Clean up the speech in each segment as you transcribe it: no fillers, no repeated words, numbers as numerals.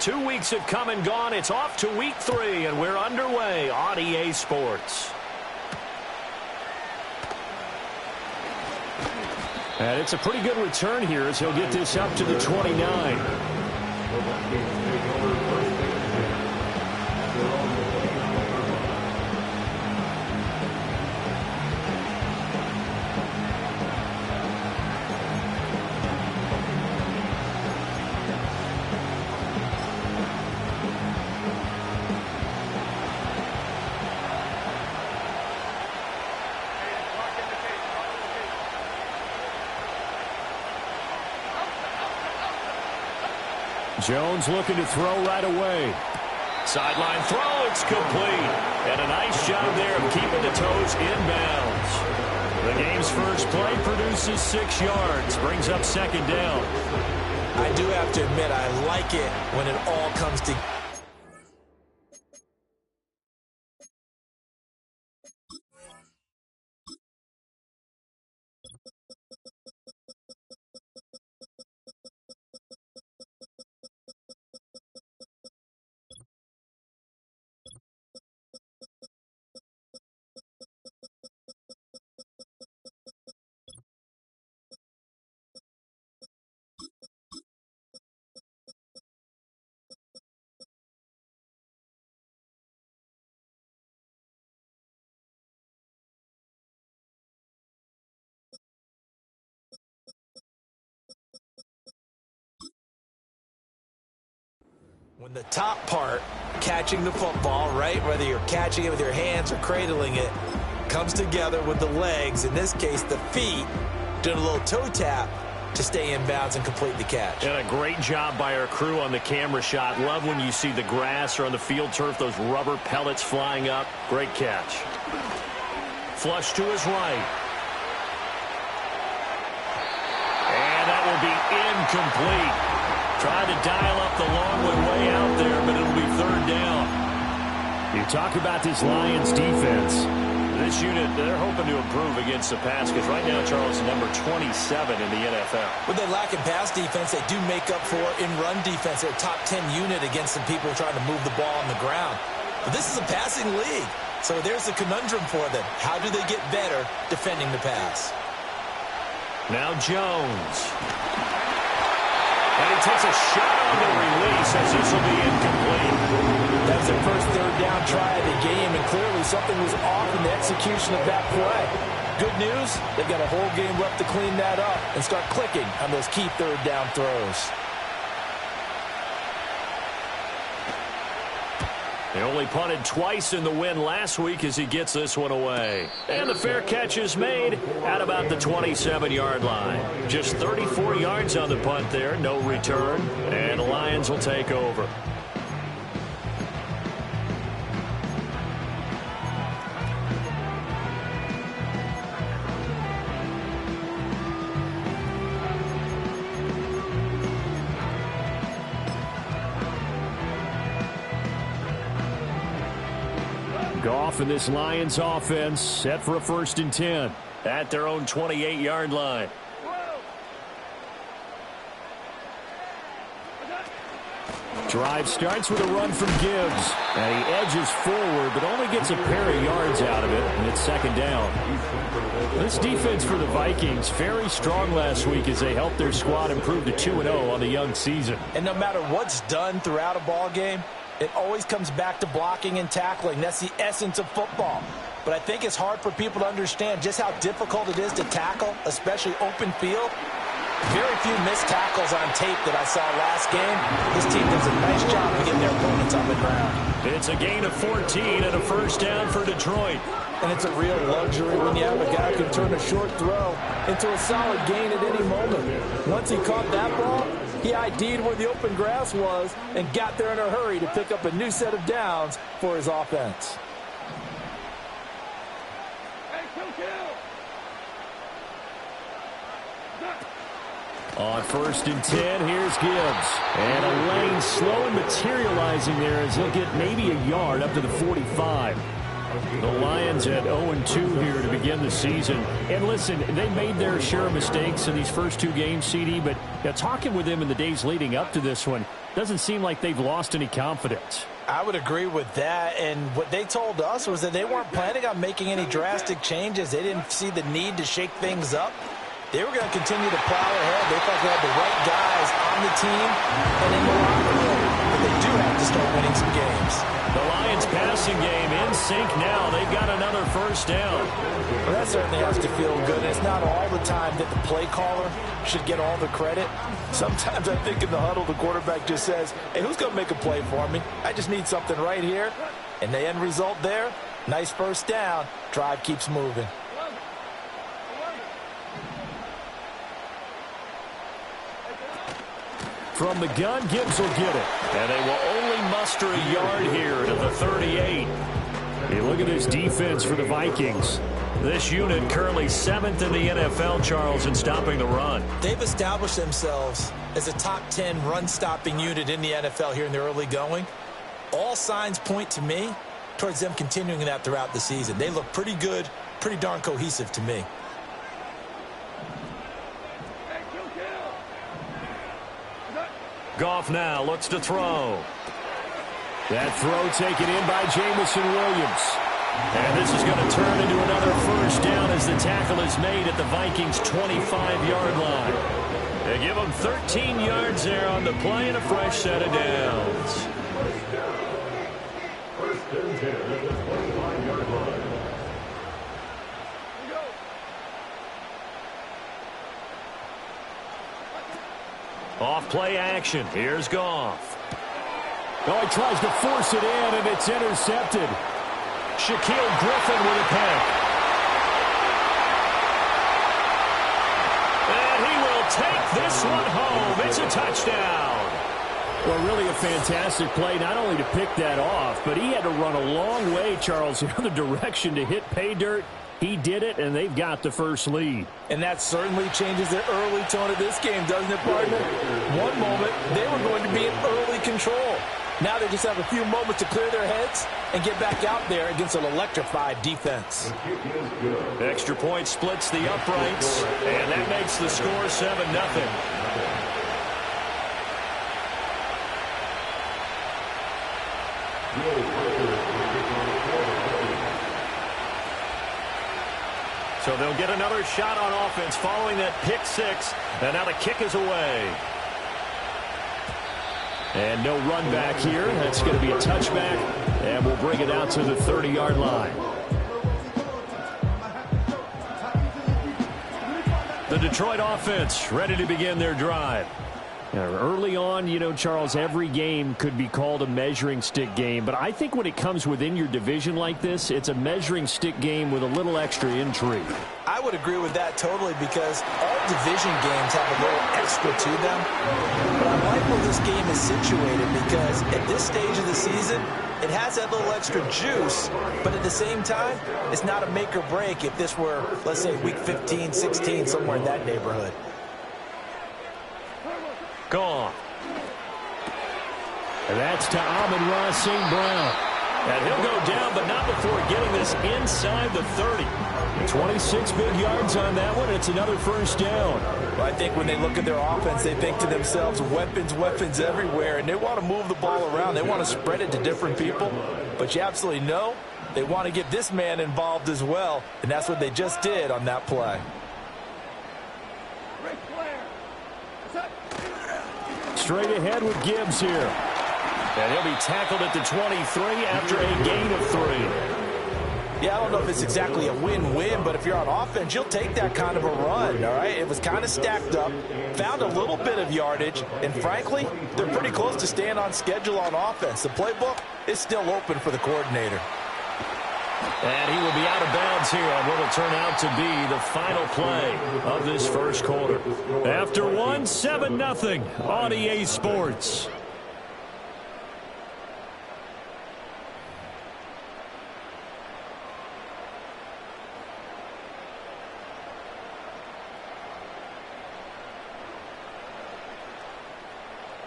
2 weeks have come and gone. It's off to week 3, and we're underway on EA Sports. And it's a pretty good return here as he'll get this up to the 29. Jones looking to throw right away. Sideline throw, it's complete. And a nice job there of keeping the toes inbounds. The game's first play produces 6 yards, brings up second down. I do have to admit, I like it when it all comes together. When the top part, catching the football, right, whether you're catching it with your hands or cradling it, comes together with the legs, in this case the feet, doing a little toe tap to stay in bounds and complete the catch. And a great job by our crew on the camera shot. Love when you see the grass or on the field turf, those rubber pellets flying up. Great catch. Flush to his right. And that will be incomplete. Trying to dial up the long way out there, but it'll be third down. You talk about this Lions defense. This unit, they're hoping to improve against the pass because right now, Charles, number 27 in the NFL. When they lack in pass defense, they do make up for in run defense. They're a top 10 unit against some people trying to move the ball on the ground. But this is a passing league, so there's a conundrum for them. How do they get better defending the pass? Now Jones. And he takes a shot on the release as this will be incomplete. That was their first third down try of the game, and clearly something was off in the execution of that play. Good news, they've got a whole game left to clean that up and start clicking on those key third down throws. They only punted twice in the win last week as he gets this one away. And the fair catch is made at about the 27-yard line. Just 34 yards on the punt there, no return. And the Lions will take over. Goff and this Lions offense set for a 1st and 10 at their own 28-yard line. Drive starts with a run from Gibbs. And he edges forward, but only gets a pair of yards out of it, and it's second down. This defense for the Vikings, very strong last week as they helped their squad improve to 2-0 on the young season. And no matter what's done throughout a ball game, it always comes back to blocking and tackling. That's the essence of football. But I think it's hard for people to understand just how difficult it is to tackle, especially open field. Very few missed tackles on tape that I saw last game. This team does a nice job of getting their opponents on the ground. It's a gain of 14 and a first down for Detroit. And it's a real luxury when you have a guy who can turn a short throw into a solid gain at any moment. Once he caught that ball, he ID'd where the open grass was and got there in a hurry to pick up a new set of downs for his offense. On 1st and 10, here's Gibbs. And a lane slow and materializing there as he'll get maybe a yard up to the 45. The Lions at 0-2 here to begin the season. And listen, they made their share of mistakes in these first 2 games, CD, but talking with them in the days leading up to this one, doesn't seem like they've lost any confidence. I would agree with that, and what they told us was that they weren't planning on making any drastic changes. They didn't see the need to shake things up. They were going to continue to plow ahead. They thought they had the right guys on the team and in the locker room, but they do have to start winning some games. The Lions passing game in sync now. They've got another first down. Well, that certainly has to feel good. It's not all the time that the play caller should get all the credit. Sometimes I think in the huddle, the quarterback just says, hey, who's going to make a play for me? I just need something right here. And the end result there, nice first down. Drive keeps moving. From the gun, Gibbs will get it. And they will only muster a yard here to the 38. Hey, look at this defense for the Vikings. This unit currently 7th in the NFL, Charles, in stopping the run. They've established themselves as a top 10 run-stopping unit in the NFL here in the early going. All signs point to me towards them continuing that throughout the season. They look pretty good, pretty darn cohesive to me. Goff now looks to throw. That throw taken in by Jamison Williams. And this is going to turn into another first down as the tackle is made at the Vikings' 25-yard line. They give them 13 yards there on the play and a fresh set of downs. Off play action. Here's Goff. Oh, he tries to force it in, and it's intercepted. Shaquille Griffin with a pick. And he will take this one home. It's a touchdown. Well, really a fantastic play, not only to pick that off, but he had to run a long way, Charles, the other direction to hit pay dirt. He did it, and they've got the first lead. And that certainly changes the early tone of this game, doesn't it, partner? One moment, they were going to be in early control. Now they just have a few moments to clear their heads and get back out there against an electrified defense. Extra point splits the uprights, and that makes the score 7-0. So they'll get another shot on offense following that pick six, and now the kick is away. And no run back here. That's going to be a touchback, and we'll bring it out to the 30-yard line. The Detroit offense ready to begin their drive. Now, early on, you know, Charles, every game could be called a measuring stick game, but I think when it comes within your division like this, it's a measuring stick game with a little extra intrigue. I would agree with that totally because all division games have a little extra to them. But I like where this game is situated because at this stage of the season, it has that little extra juice, but at the same time, it's not a make or break if this were, let's say, week 15, 16, somewhere in that neighborhood. Gone. And that's to Amon-Ra St. Brown. And he'll go down, but not before getting this inside the 30. 26 big yards on that one. It's another first down. Well, I think when they look at their offense, they think to themselves, weapons, weapons everywhere. And they want to move the ball around. They want to spread it to different people. But you absolutely know they want to get this man involved as well. And that's what they just did on that play. Straight ahead with Gibbs here. And he'll be tackled at the 23 after a gain of 3. Yeah, I don't know if it's exactly a win-win, but if you're on offense, you'll take that kind of a run, all right? It was kind of stacked up, found a little bit of yardage, and frankly, they're pretty close to staying on schedule on offense. The playbook is still open for the coordinator. And he will be out of bounds here on what will turn out to be the final play of this first quarter. After 7-0 on EA Sports.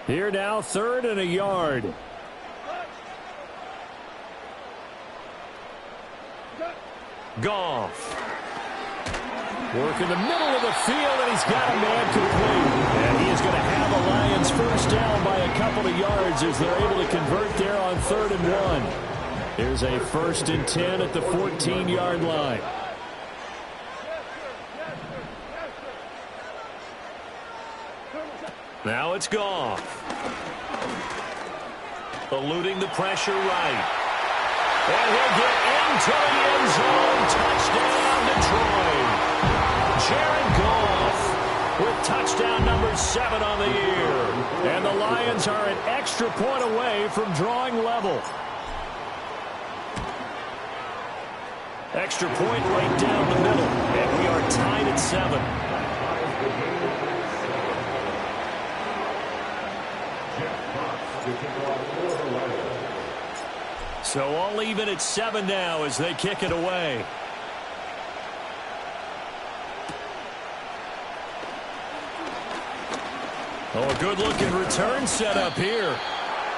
Here now, 3rd and a yard. Goff. Work in the middle of the field, and he's got a man complete. And he is going to have a Lions first down by a couple of yards as they're able to convert there on 3rd and 1. Here's a 1st and 10 at the 14-yard line. Now it's Goff. Eluding the pressure right. And he'll get into the end zone. Touchdown, Detroit. Jared Goff with touchdown number 7 on the year. And the Lions are an extra point away from drawing level. Extra point right down the middle. And we are tied at 7. So all even at 7 now as they kick it away. Oh, a good-looking return set up here.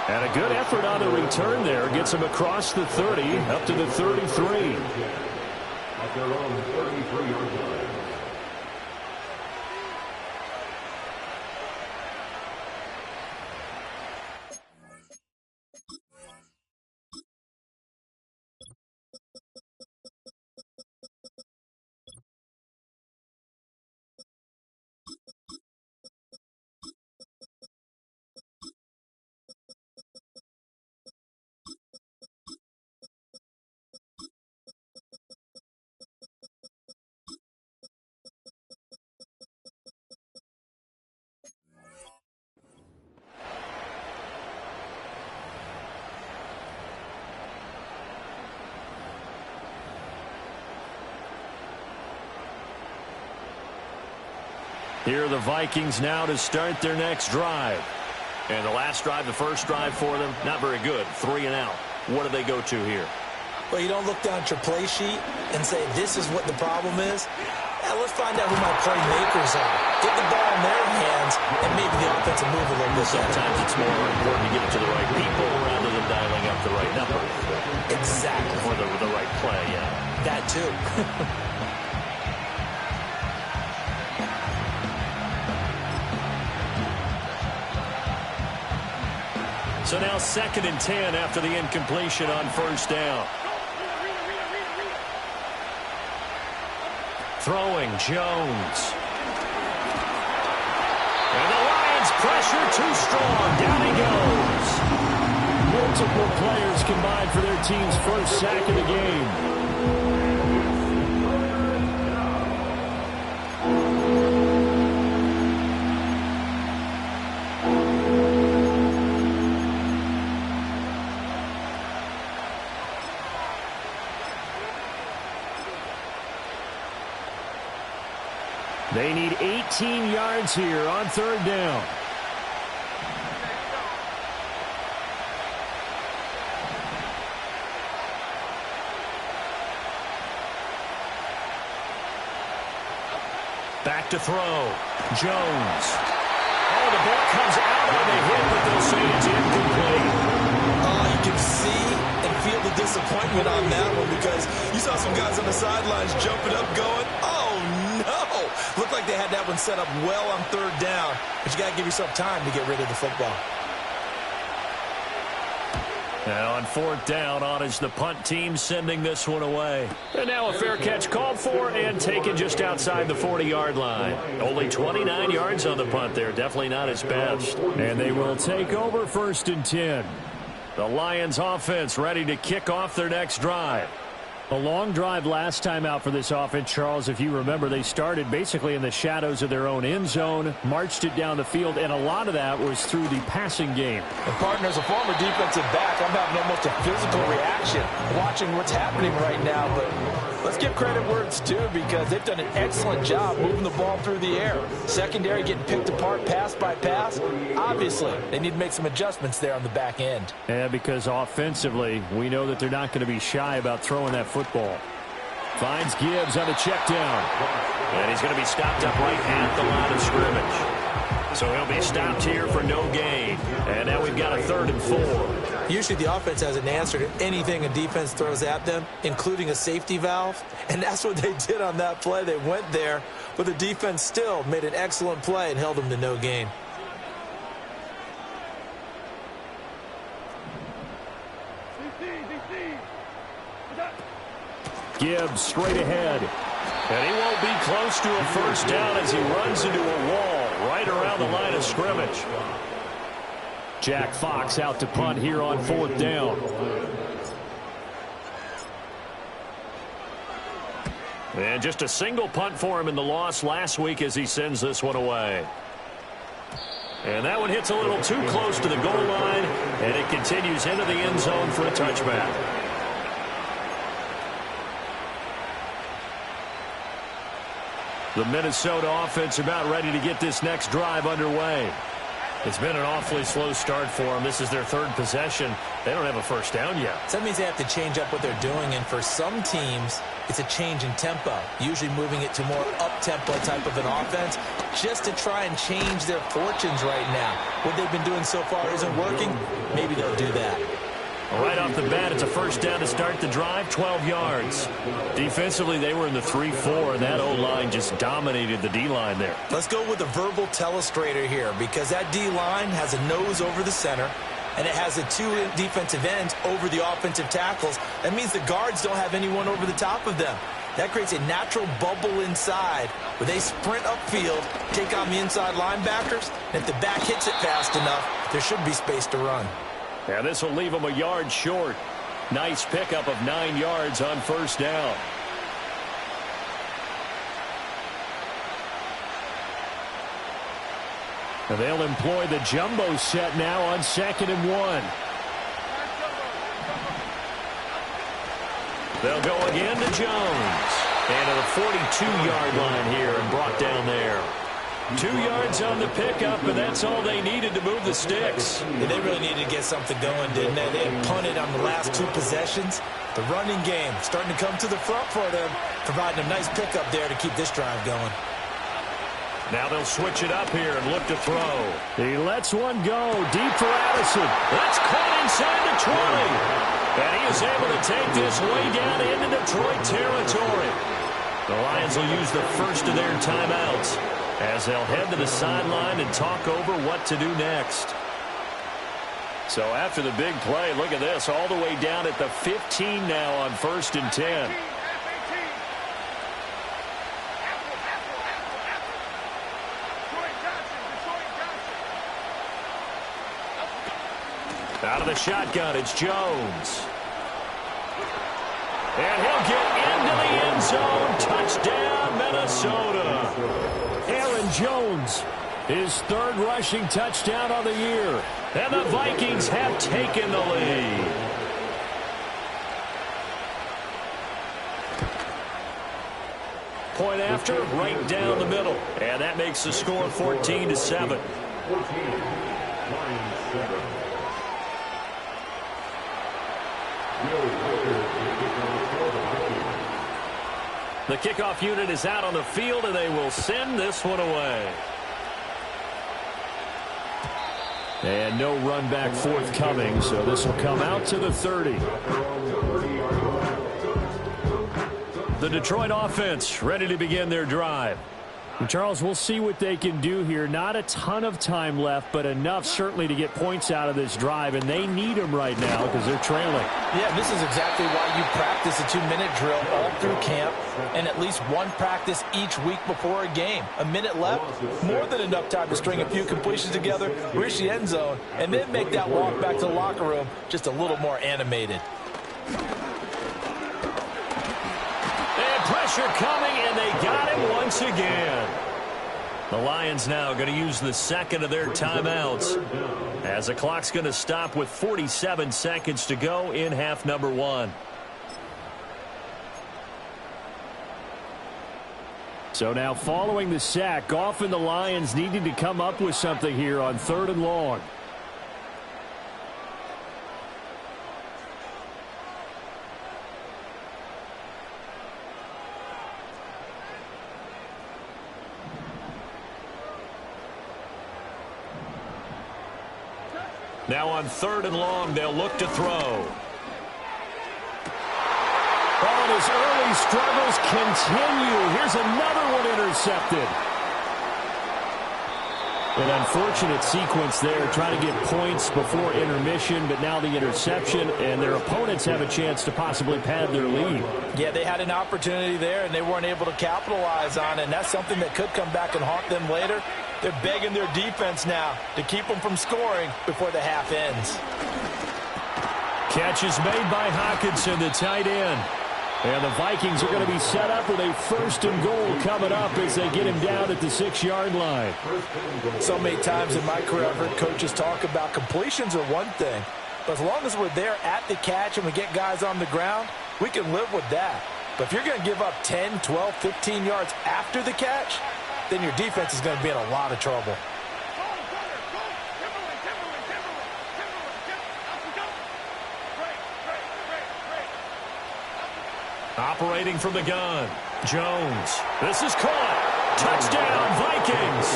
And a good effort on the return there. Gets him across the 30, up to the 33. At their own 33-yard line. Here are the Vikings now to start their next drive. And the last drive, the first drive for them, not very good. 3 and out. What do they go to here? Well, you don't look down at your play sheet and say, this is what the problem is. Yeah, let's find out who my playmakers are. Get the ball in their hands, and maybe the offense will move a little bit. Sometimes it's more important to get it to the right people rather than dialing up the right number. Exactly. Or the right play, yeah. That too. So now 2nd and 10 after the incompletion on first down. Throwing Jones. And the Lions pressure too strong. Down he goes. Multiple players combined for their team's first sack of the game. They need 18 yards here on 3rd down. Back to throw. Jones. Oh, the ball comes out on the hit, but they'll say it's incomplete. Oh, you can see and feel the disappointment on that one because you saw some guys on the sidelines jumping up going, oh, no. Looked like they had that one set up well on 3rd down, but you got to give yourself time to get rid of the football. Now on 4th down, on is the punt team sending this one away. And now a fair catch called for and taken just outside the 40-yard line. Only 29 yards on the punt there. Definitely not his best. And they will take over 1st and 10. The Lions offense ready to kick off their next drive. A long drive last time out for this offense, Charles. If you remember, they started basically in the shadows of their own end zone, marched it down the field, and a lot of that was through the passing game. And partner, as a former defensive back, I'm having almost a physical reaction watching what's happening right now. But let's give credit where it's due because they've done an excellent job moving the ball through the air. Secondary getting picked apart pass by pass. Obviously, they need to make some adjustments there on the back end. Yeah, because offensively, we know that they're not going to be shy about throwing that football. Finds Gibbs on a check down. And he's going to be stopped up right at the line of scrimmage. So he'll be stopped here for no gain. And now we've got a 3rd and 4. Usually the offense has an answer to anything a defense throws at them, including a safety valve. And that's what they did on that play. They went there, but the defense still made an excellent play and held them to no gain. Gibbs straight ahead. And he won't be close to a first down as he runs into a wall right around the line of scrimmage. Jack Fox out to punt here on 4th down. And just a single punt for him in the loss last week as he sends this one away. And that one hits a little too close to the goal line, and it continues into the end zone for a touchback. The Minnesota offense about ready to get this next drive underway. It's been an awfully slow start for them. This is their 3rd possession. They don't have a first down yet. So that means they have to change up what they're doing, and for some teams, it's a change in tempo, usually moving it to more up-tempo type of an offense just to try and change their fortunes right now. What they've been doing so far isn't working. Maybe they'll do that. Right off the bat, it's a first down to start the drive, 12 yards. Defensively, they were in the 3-4, and that O-line just dominated the D-line there. Let's go with a verbal telestrator here, because that D-line has a nose over the center, and it has the 2 defensive ends over the offensive tackles. That means the guards don't have anyone over the top of them. That creates a natural bubble inside where they sprint upfield, take on the inside linebackers, and if the back hits it fast enough, there should be space to run. And this will leave them a yard short. Nice pickup of 9 yards on first down. And they'll employ the jumbo set now on 2nd and 1. They'll go again to Jones. And to the 42-yard line here and brought down there. 2 yards on the pickup, and that's all they needed to move the sticks. Yeah, they really needed to get something going, didn't they? They had punted on the last 2 possessions. The running game starting to come to the front for them, providing a nice pickup there to keep this drive going. Now they'll switch it up here and look to throw. He lets one go deep for Addison. That's caught inside the 20. And he is able to take this way down into Detroit territory. The Lions will use the first of their timeouts as they'll head to the sideline and talk over what to do next. So after the big play, look at this, all the way down at the 15 now on 1st and 10. Out of the shotgun, it's Jones. And he'll get into the end zone. Touchdown, Minnesota. Aaron Jones, his 3rd rushing touchdown of the year. And the Vikings have taken the lead. Point after, right down the middle. And that makes the score 14-7. The kickoff unit is out on the field, and they will send this one away. And no run back forthcoming, so this will come out to the 30. The Detroit offense ready to begin their drive. And Charles, we'll see what they can do here. Not a ton of time left, but enough certainly to get points out of this drive, and they need them right now because they're trailing. Yeah, this is exactly why you practice a 2-minute drill all through camp and at least one practice each week before a game. A minute left, more than enough time to string a few completions together, reach the end zone, and then make that walk back to the locker room just a little more animated. Pressure coming, and they got him once again. The Lions now going to use the 2nd of their timeouts as the clock's going to stop with 47 seconds to go in half number 1. So now following the sack, Goff and the Lions needing to come up with something here on 3rd and long. Now on 3rd and long, they'll look to throw. Oh, and his early struggles continue. Here's another one intercepted. An unfortunate sequence there, trying to get points before intermission, but now the interception, and their opponents have a chance to possibly pad their lead. Yeah, they had an opportunity there, and they weren't able to capitalize on it, and that's something that could come back and haunt them later. They're begging their defense now to keep them from scoring before the half ends. Catch is made by Hockenson, the tight end. And the Vikings are going to be set up with a 1st and goal coming up as they get him down at the 6-yard line. So many times in my career I've heard coaches talk about completions are one thing, but as long as we're there at the catch and we get guys on the ground, we can live with that. But if you're going to give up 10, 12, 15 yards after the catch, then your defense is going to be in a lot of trouble. Operating from the gun, Jones. This is caught. Touchdown, Vikings.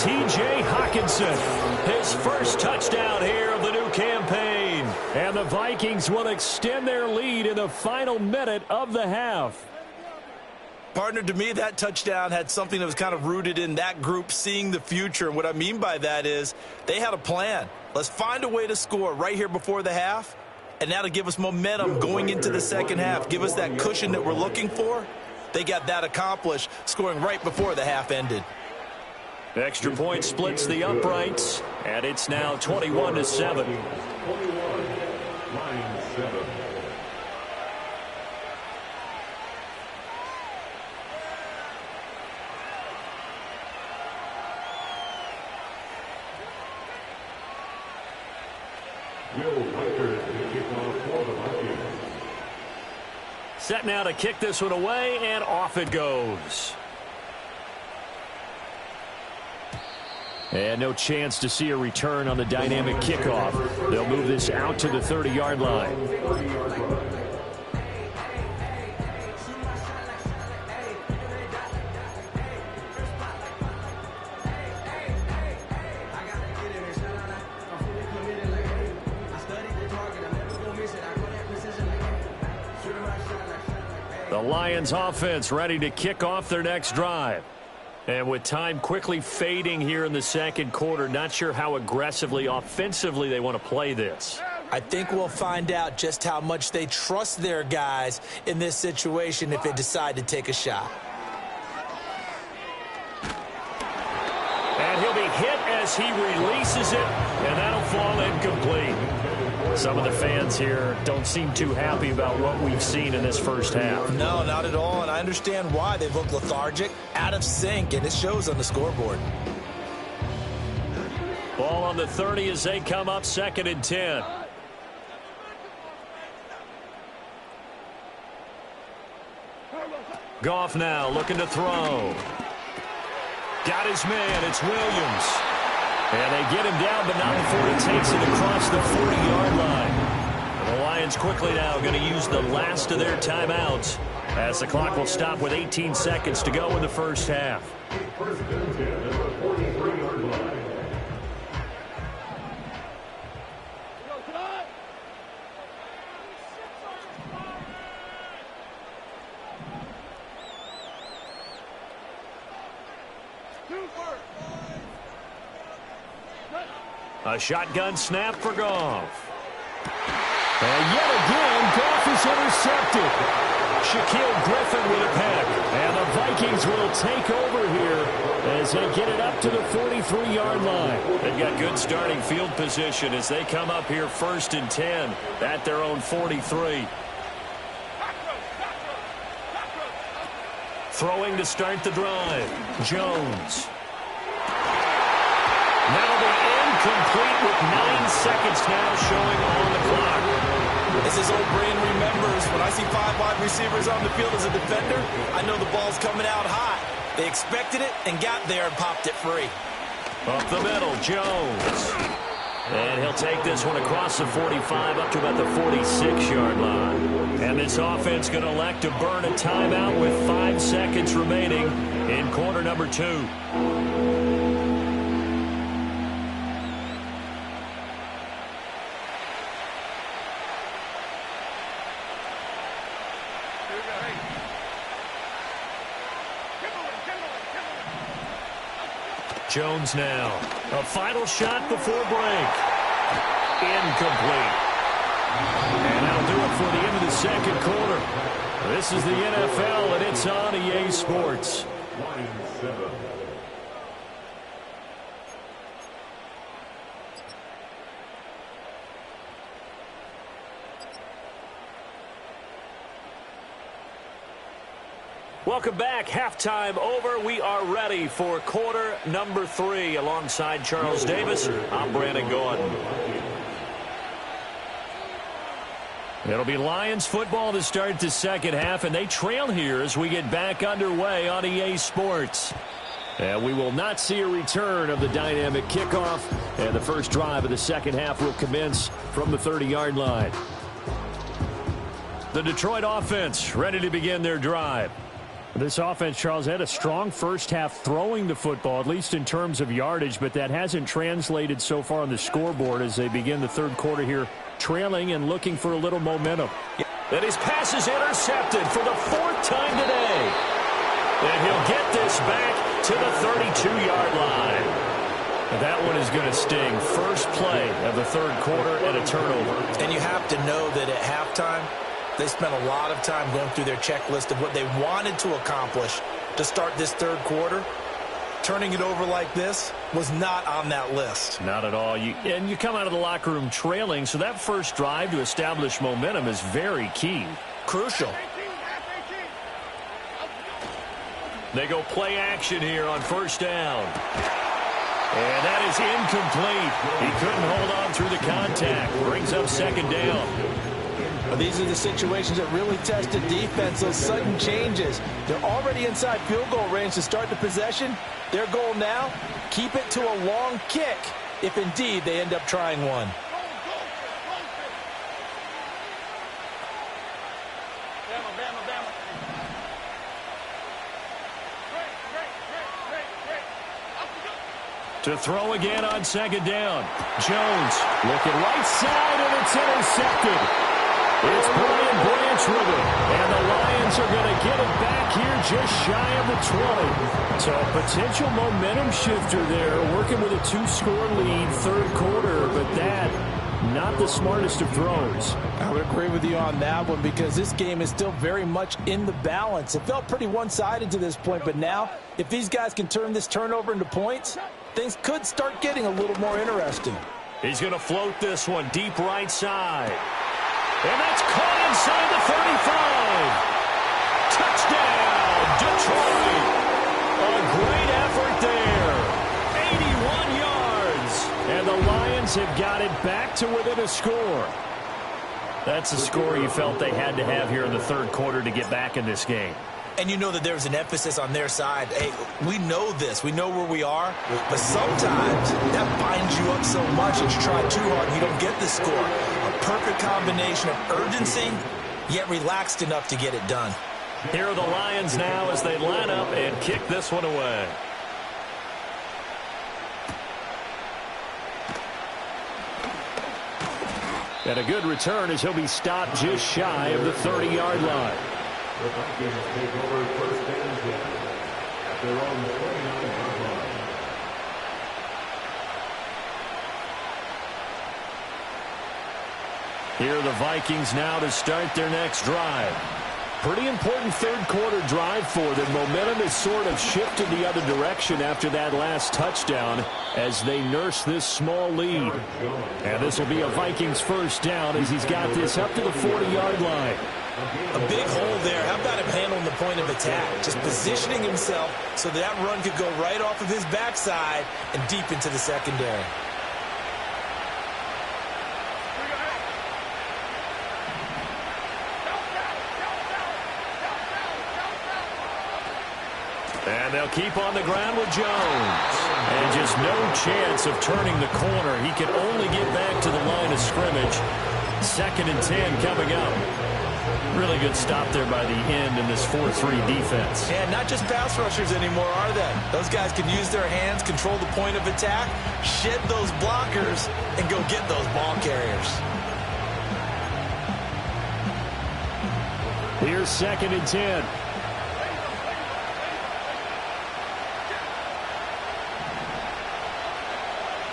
T.J. Hockenson, his first touchdown here of the new campaign. And the Vikings will extend their lead in the final minute of the half. Partner, to me, that touchdown had something that was kind of rooted in that group seeing the future. And what I mean by that is they had a plan. Let's find a way to score right here before the half. And that'll give us momentum going into the second half. Give us that cushion that we're looking for. They got that accomplished, scoring right before the half ended. Extra point splits the uprights, and it's now 21-7. Set now to kick this one away, and off it goes. And no chance to see a return on the dynamic kickoff. They'll move this out to the 30-yard line. The Lions offense ready to kick off their next drive. And with time quickly fading here in the second quarter, not sure how aggressively, offensively they want to play this. I think we'll find out just how much they trust their guys in this situation if they decide to take a shot. And he'll be hit as he releases it, and that'll fall incomplete. Some of the fans here don't seem too happy about what we've seen in this first half. No, not at all, and I understand why. They look lethargic, out of sync, and it shows on the scoreboard. Ball on the 30 as they come up 2nd and 10. Goff now looking to throw. Got his man, it's Williams. And they get him down, but not before he takes it across the 40-yard line. And the Lions quickly now going to use the last of their timeouts as the clock will stop with 18 seconds to go in the first half. A shotgun snap for Goff. And yet again, Goff is intercepted. Shaquille Griffin with a peck. And the Vikings will take over here as they get it up to the 43-yard line. They've got good starting field position as they come up here 1st and 10 at their own 43. Throwing to start the drive. Jones. That'll be incomplete with 9 seconds now showing on the clock. As his old brain remembers, when I see 5 wide receivers on the field as a defender, I know the ball's coming out hot. They expected it and got there and popped it free. Up the middle, Jones. And he'll take this one across the 45 up to about the 46-yard line. And this offense going to elect to burn a timeout with 5 seconds remaining in quarter number 2. Jones now. A final shot before break. Incomplete. And that'll do it for the end of the second quarter. This is the NFL, and it's on EA Sports. Welcome back. Halftime over. We are ready for quarter number 3. Alongside Charles Davis, I'm Brandon Gordon. It'll be Lions football to start the second half, and they trail here as we get back underway on EA Sports. And we will not see a return of the dynamic kickoff, and the first drive of the second half will commence from the 30-yard line. The Detroit offense ready to begin their drive. This offense, Charles, had a strong first half throwing the football, at least in terms of yardage, but that hasn't translated so far on the scoreboard as they begin the third quarter here, trailing and looking for a little momentum. And his pass is intercepted for the 4th time today. And he'll get this back to the 32-yard line. And that one is going to sting. First play of the third quarter and a turnover. And you have to know that at halftime, they spent a lot of time going through their checklist of what they wanted to accomplish to start this third quarter. Turning it over like this was not on that list. Not at all. And you come out of the locker room trailing, so that first drive to establish momentum is very key. Crucial. They go play action here on first down. And that is incomplete. He couldn't hold on through the contact. Brings up second down. These are the situations that really test the defense, those sudden changes. They're already inside field goal range to start the possession. Their goal now, keep it to a long kick, if indeed they end up trying one. To throw again on second down. Jones looking right side, and it's intercepted. It's Brian Branch with it, and the Lions are going to get it back here just shy of the 20. So a potential momentum shifter there, working with a 2-score lead, third quarter, but that, not the smartest of throws. I would agree with you on that one because this game is still very much in the balance. It felt pretty one-sided to this point, but now, if these guys can turn this turnover into points, things could start getting a little more interesting. He's going to float this one deep right side. And that's caught inside the 35. Touchdown, Detroit. A great effort there. 81 yards. And the Lions have got it back to within a score. That's a score you felt they had to have here in the third quarter to get back in this game. And you know that there's an emphasis on their side. Hey, we know this. We know where we are. But sometimes that binds you up so much that you try too hard and you don't get the score. A perfect combination of urgency, yet relaxed enough to get it done. Here are the Lions now as they line up and kick this one away. And a good return as he'll be stopped just shy of the 30-yard line. The Vikings take over first and 10 at their own 29-yard line. Here are the Vikings now to start their next drive. Pretty important third quarter drive for them. Momentum has sort of shifted the other direction after that last touchdown as they nurse this small lead. And this will be a Vikings first down as he's got this up to the 40-yard line. A big hole there. How about him handling the point of attack? Just positioning himself so that run could go right off of his backside and deep into the secondary. And they'll keep on the ground with Jones. And just no chance of turning the corner. He can only get back to the line of scrimmage. 2nd and 10 coming up. Really good stop there by the end in this 4-3 defense. And not just pass rushers anymore, are they? Those guys can use their hands, control the point of attack, shed those blockers, and go get those ball carriers. Here's 2nd and 10.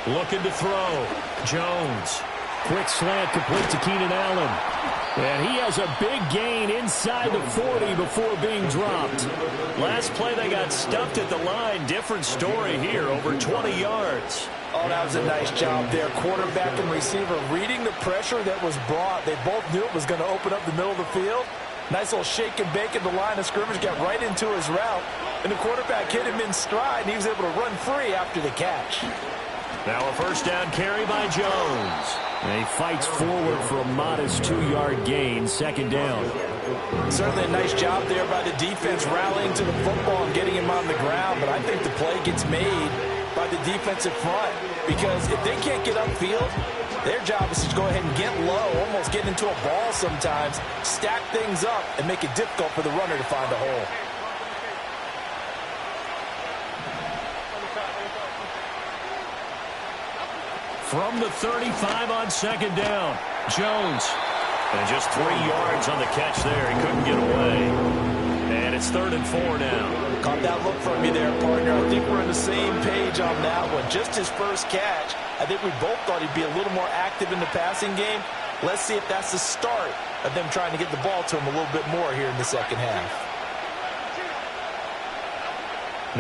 Looking to throw. Jones. Quick slant complete to Keenan Allen. And he has a big gain inside the 40 before being dropped. Last play they got stuffed at the line. Different story here, over 20 yards. Oh, that was a nice job there. Quarterback and receiver reading the pressure that was brought. They both knew it was going to open up the middle of the field. Nice little shake and bake at the line of scrimmage, got right into his route. And the quarterback hit him in stride, and he was able to run free after the catch. Now a first down carry by Jones. And he fights forward for a modest 2-yard gain, second down. Certainly a nice job there by the defense rallying to the football and getting him on the ground. But I think the play gets made by the defensive front, because if they can't get upfield, their job is to go ahead and get low, almost get into a ball sometimes, stack things up, and make it difficult for the runner to find a hole. From the 35 on second down, Jones. And just 3 yards on the catch there. He couldn't get away. And it's 3rd and 4 now. Caught that look from you there, partner. I think we're on the same page on that one. Just his first catch. I think we both thought he'd be a little more active in the passing game. Let's see if that's the start of them trying to get the ball to him a little bit more here in the second half.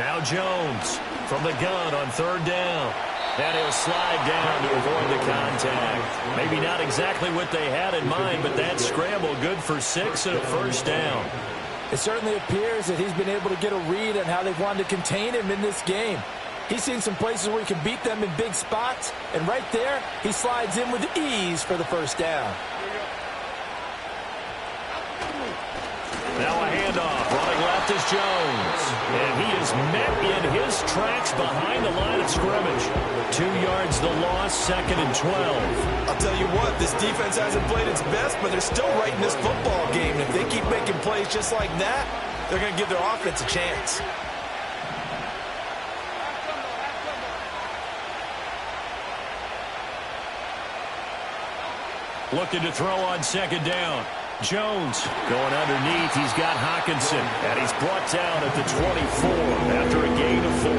Now Jones from the gun on 3rd down. And he'll slide down to avoid the contact. Maybe not exactly what they had in mind, but that scramble good for 6 and a first down. It certainly appears that he's been able to get a read on how they've wanted to contain him in this game. He's seen some places where he can beat them in big spots, and right there, he slides in with ease for the first down. Now a handoff. Running left is Jones. And he is met in his tracks behind the line of scrimmage. 2 yards the loss, 2nd and 12. I'll tell you what, this defense hasn't played its best, but they're still right in this football game. If they keep making plays just like that, they're going to give their offense a chance. Looking to throw on second down. Jones going underneath. He's got Hockenson, and he's brought down at the 24 after a gain of 4.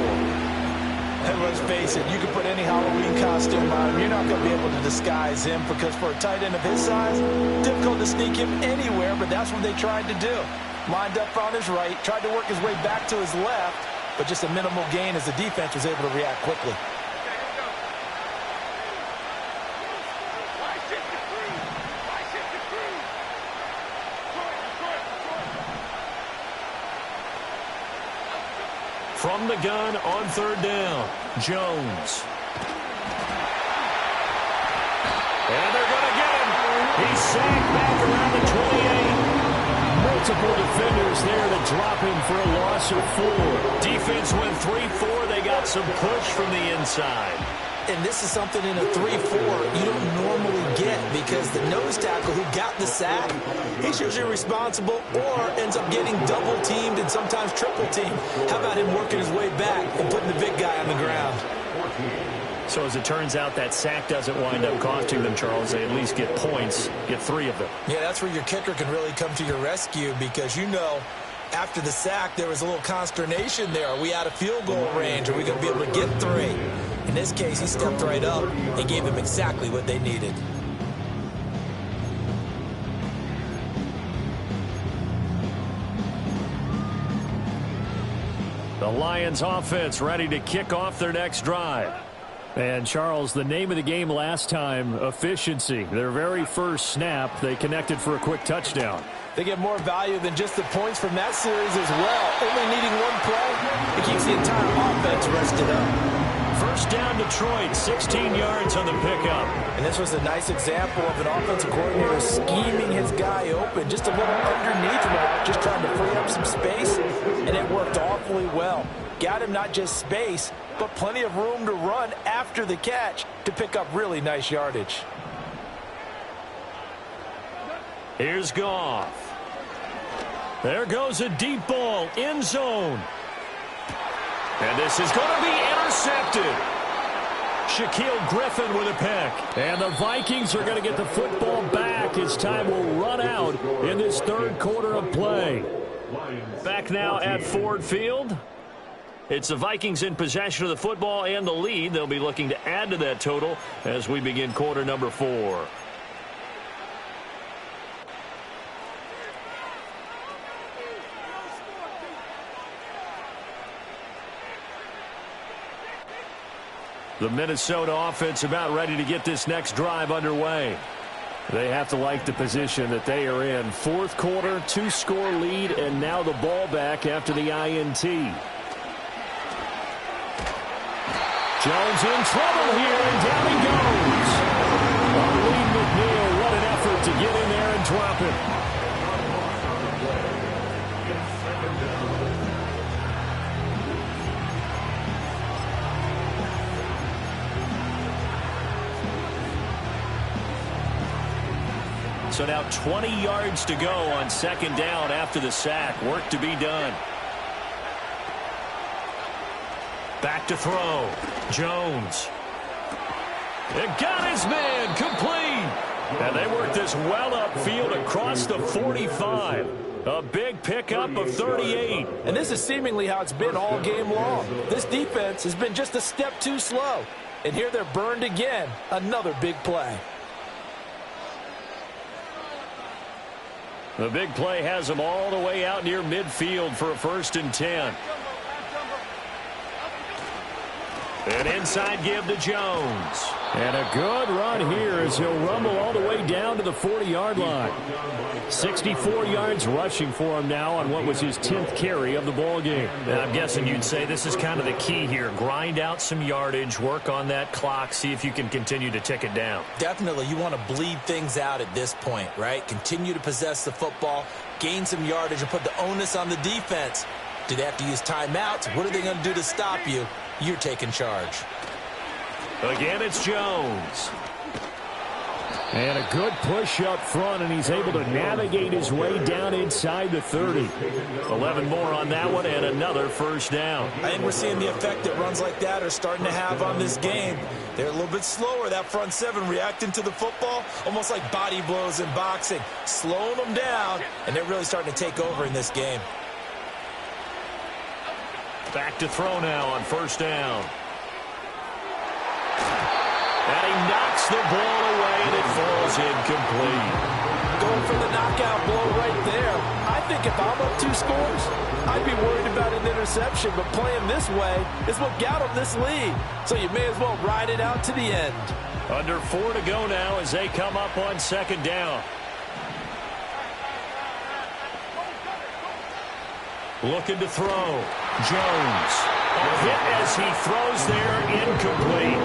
And let's face it, you can put any Halloween costume on him. You're not going to be able to disguise him, because for a tight end of his size, difficult to sneak him anywhere, but that's what they tried to do. Lined up on his right, tried to work his way back to his left, but just a minimal gain as the defense was able to react quickly. From the gun on 3rd down, Jones. And they're going to get him. He's sacked back around the 28. Multiple defenders there to drop him for a loss of 4. Defense went 3-4. They got some push from the inside. And this is something in a 3-4 you don't normally get, because the nose tackle who got the sack, he's usually responsible or ends up getting double-teamed and sometimes triple-teamed. How about him working his way back and putting the big guy on the ground? So as it turns out, that sack doesn't wind up costing them, Charles. They at least get points, get 3 of them. Yeah, that's where your kicker can really come to your rescue, because you know after the sack there was a little consternation there. Are we out of field goal range? Are we going to be able to get 3? In this case, he stepped right up and gave them exactly what they needed. The Lions offense ready to kick off their next drive. And, Charles, the name of the game last time, efficiency. Their very first snap, they connected for a quick touchdown. They get more value than just the points from that series as well. Only needing one play, it keeps the entire offense rested up. First down Detroit, 16 yards on the pickup. And this was a nice example of an offensive coordinator scheming his guy open, just a little underneath route, just trying to free up some space, and it worked awfully well. Got him not just space, but plenty of room to run after the catch to pick up really nice yardage. Here's Goff. There goes a deep ball, end zone. And this is going to be intercepted. Shaquille Griffin with a pick. And the Vikings are going to get the football back as time will run out in this 3rd quarter of play. Back now at Ford Field. It's the Vikings in possession of the football and the lead. They'll be looking to add to that total as we begin quarter number 4. The Minnesota offense about ready to get this next drive underway. They have to like the position that they are in. Fourth quarter, 2-score lead, and now the ball back after the INT. Jones in trouble here, and down he goes. Lee McNeil, what an effort to get in there and drop it. So now 20 yards to go on second down after the sack. Work to be done. Back to throw. Jones. It got his man complete. And they work this well upfield across the 45. A big pickup of 38. And this is seemingly how it's been all game long. This defense has been just a step too slow. And here they're burned again. Another big play. The big play has them all the way out near midfield for a 1st and 10. An inside give to Jones. And a good run here as he'll rumble all the way down to the 40-yard line. 64 yards rushing for him now on what was his 10th carry of the ball game. And I'm guessing you'd say this is kind of the key here. Grind out some yardage, work on that clock, see if you can continue to tick it down. Definitely, you want to bleed things out at this point, right? Continue to possess the football, gain some yardage, and put the onus on the defense. Do they have to use timeouts? What are they going to do to stop you? You're taking charge. Again, it's Jones. And a good push up front, and he's able to navigate his way down inside the 30. 11 more on that one, and another 1st down. I think we're seeing the effect that runs like that are starting to have on this game. They're a little bit slower, that front 7, reacting to the football, almost like body blows in boxing, slowing them down, and they're really starting to take over in this game. Back to throw now on 1st down. And he knocks the ball away, and it falls incomplete. Going for the knockout blow right there. I think if I'm up 2 scores, I'd be worried about an interception, but playing this way is what got them this lead. So you may as well ride it out to the end. Under 4 to go now as they come up on 2nd down. Looking to throw. Jones. A hit as he throws there, incomplete.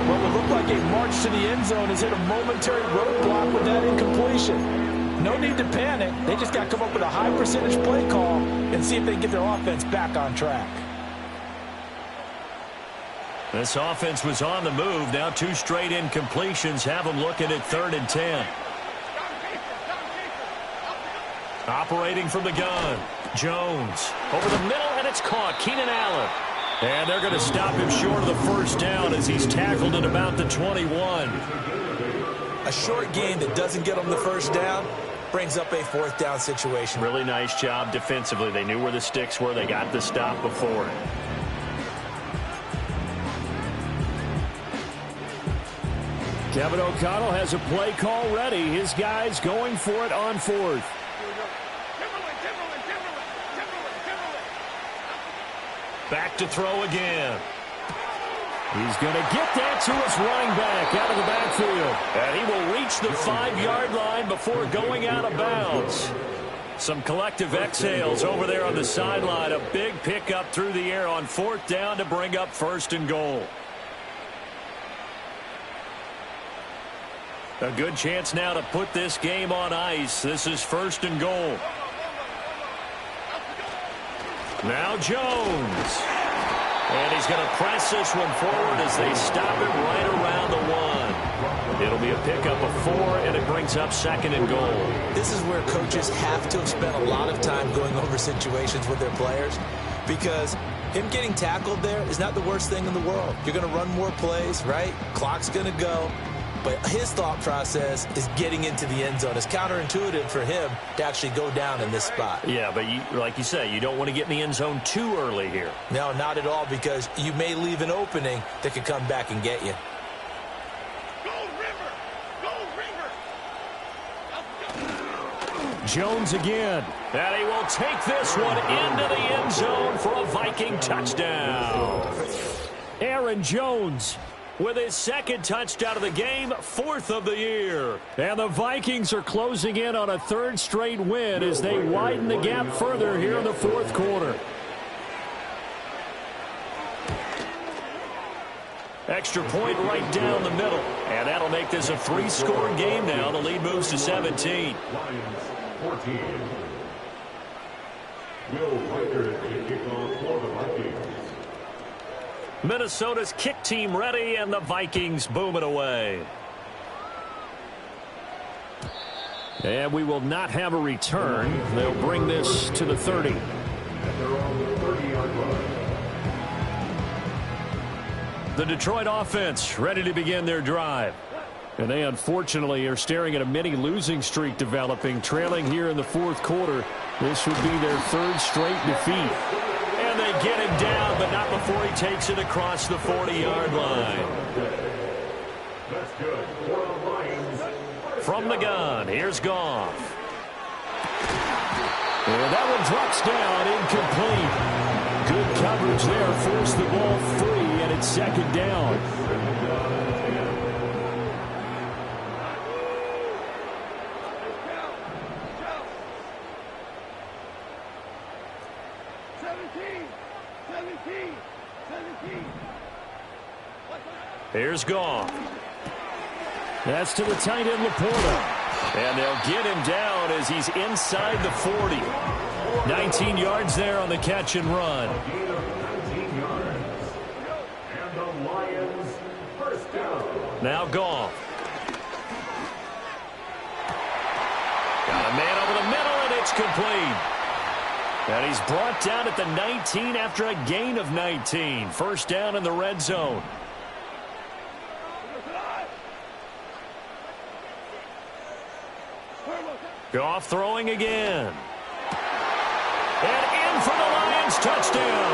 What would look like a march to the end zone has hit a momentary roadblock with that incompletion. No need to panic. They just got to come up with a high percentage play call and see if they can get their offense back on track. This offense was on the move. Now 2 straight incompletions have them looking at 3rd and 10. Operating from the gun. Jones over the middle, and it's caught. Keenan Allen. And they're going to stop him short of the 1st down as he's tackled at about the 21. A short gain that doesn't get them the 1st down brings up a 4th down situation. Really nice job defensively. They knew where the sticks were. They got the stop before it. Kevin O'Connell has a play call ready. His guys going for it on 4th. Back to throw again. He's going to get that to his running back out of the backfield. And he will reach the 5-yard line before going out of bounds. Some collective exhales over there on the sideline. A big pickup through the air on 4th down to bring up 1st and goal. A good chance now to put this game on ice. This is 1st and goal. Now Jones. And he's going to press this one forward as they stop it right around the 1. It'll be a pickup of 4, and it brings up 2nd and goal. This is where coaches have to have spent a lot of time going over situations with their players, because him getting tackled there is not the worst thing in the world. You're going to run more plays, right? Clock's going to go. But his thought process is getting into the end zone. It's counterintuitive for him to actually go down in this spot. Yeah, but like you say, you don't want to get in the end zone too early here. No, not at all, because you may leave an opening that could come back and get you. Jones again. And he will take this one into the end zone for a Viking touchdown. Aaron Jones with his second touchdown of the game, 4th of the year. And the Vikings are closing in on a 3rd straight win as they widen the gap further here in the 4th quarter. Extra point right down the middle. And that'll make this a 3-score game now. The lead moves to 17. Lions 14. Will Ryder to kick off for the Vikings. Minnesota's kick team ready, and the Vikings boom it away. And we will not have a return. They'll bring this to the 30. At their own 30-yard line. The Detroit offense ready to begin their drive. And they unfortunately are staring at a mini losing streak developing, trailing here in the 4th quarter. This would be their 3rd straight defeat. And they get him down, but not before he takes it across the 40-yard line. That's good for the Lions. From the gun, here's Goff. And that one drops down, incomplete. Good coverage there, forced the ball free, and it's 2nd down. Here's Goff. That's to the tight end, Laporta. And they'll get him down as he's inside the 40. 19 yards there on the catch and run. Gain of 19 yards. And the Lions first down. Now Goff. Got a man over the middle, and it's complete. And he's brought down at the 19 after a gain of 19. First down in the red zone. Goff throwing again. And in for the Lions touchdown.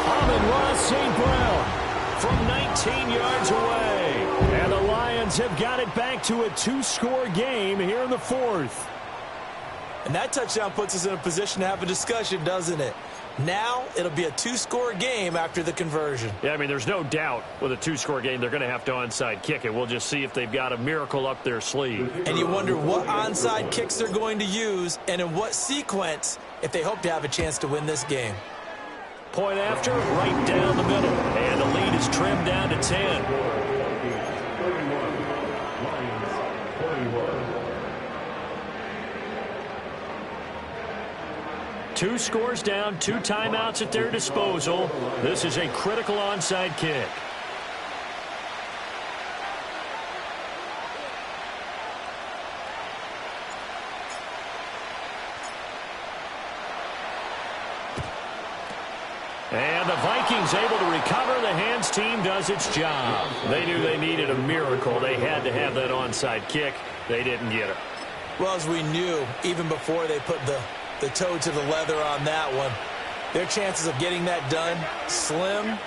Amon-Ra St. Brown from 19 yards away. And the Lions have got it back to a 2-score game here in the 4th. And that touchdown puts us in a position to have a discussion, doesn't it? Now it'll be a 2-score game after the conversion. Yeah, I mean, there's no doubt with a 2-score game they're going to have to onside kick it. We'll just see if they've got a miracle up their sleeve. And you wonder what onside kicks they're going to use and in what sequence if they hope to have a chance to win this game. Point after, right down the middle. And the lead is trimmed down to 10. 2 scores down, 2 timeouts at their disposal. This is a critical onside kick. And the Vikings able to recover. The hands team does its job. They knew they needed a miracle. They had to have that onside kick. They didn't get it. Well, as we knew, even before they put the toe to the leather on that one, their chances of getting that done, slim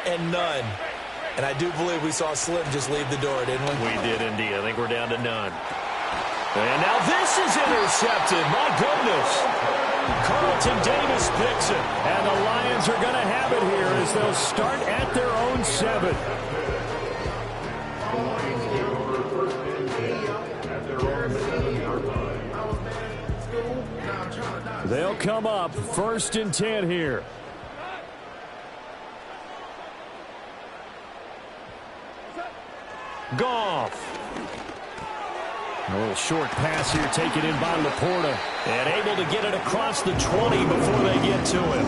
and none. And I do believe we saw Slim just leave the door, didn't we? We did indeed. I think we're down to none. And now this is intercepted. My goodness. Carlton Davis picks it. And the Lions are going to have it here as they'll start at their own 7. They'll come up 1st and 10 here. Goff. A little short pass here taken in by Laporta. And able to get it across the 20 before they get to him.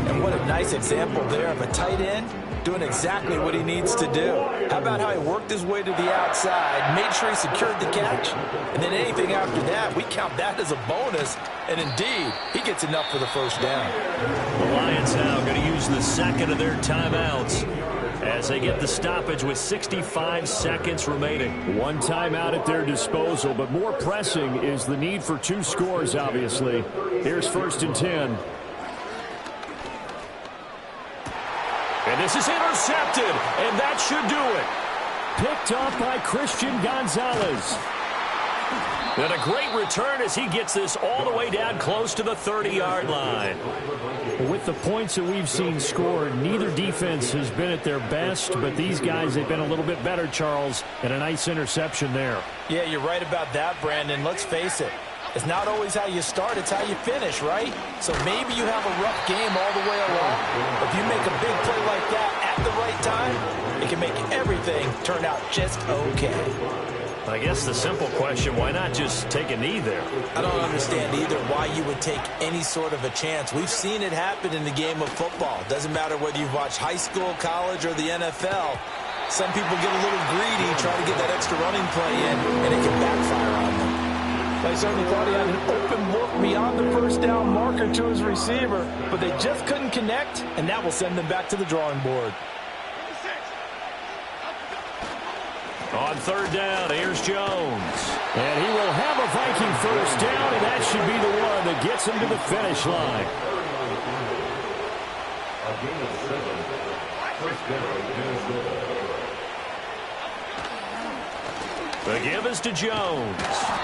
And what a nice example there of a tight end doing exactly what he needs to do. How about how he worked his way to the outside, made sure he secured the catch, and then anything after that, we count that as a bonus. And indeed, he gets enough for the first down. The Lions now going to use the second of their timeouts. as they get the stoppage with 65 seconds remaining. One timeout at their disposal, but more pressing is the need for 2 scores, obviously. Here's 1st and 10. And this is intercepted, and that should do it. Picked off by Christian Gonzalez. And a great return as he gets this all the way down close to the 30-yard line. With the points that we've seen scored, neither defense has been at their best, but these guys, they've been a little bit better, Charles, and a nice interception there. Yeah, you're right about that, Brandon. Let's face it. It's not always how you start, it's how you finish, right? So maybe you have a rough game all the way along. But if you make a big play like that at the right time, it can make everything turn out just okay. I guess the simple question, why not just take a knee there? I don't understand either why you would take any sort of a chance. We've seen it happen in the game of football. Doesn't matter whether you've watched high school, college, or the NFL. Some people get a little greedy, try to get that extra running play in, and it can backfire on them. They certainly thought he had an open look beyond the first down marker to his receiver, but they just couldn't connect, and that will send them back to the drawing board. On 3rd down, here's Jones. And he will have a Viking 1st down, and that should be the one that gets him to the finish line. A gain of 7. 1st down, Minnesota. The give is to Jones.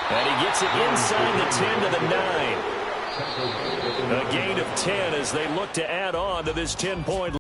And he gets it inside the 10 to the 9. A gain of 10 as they look to add on to this 10-point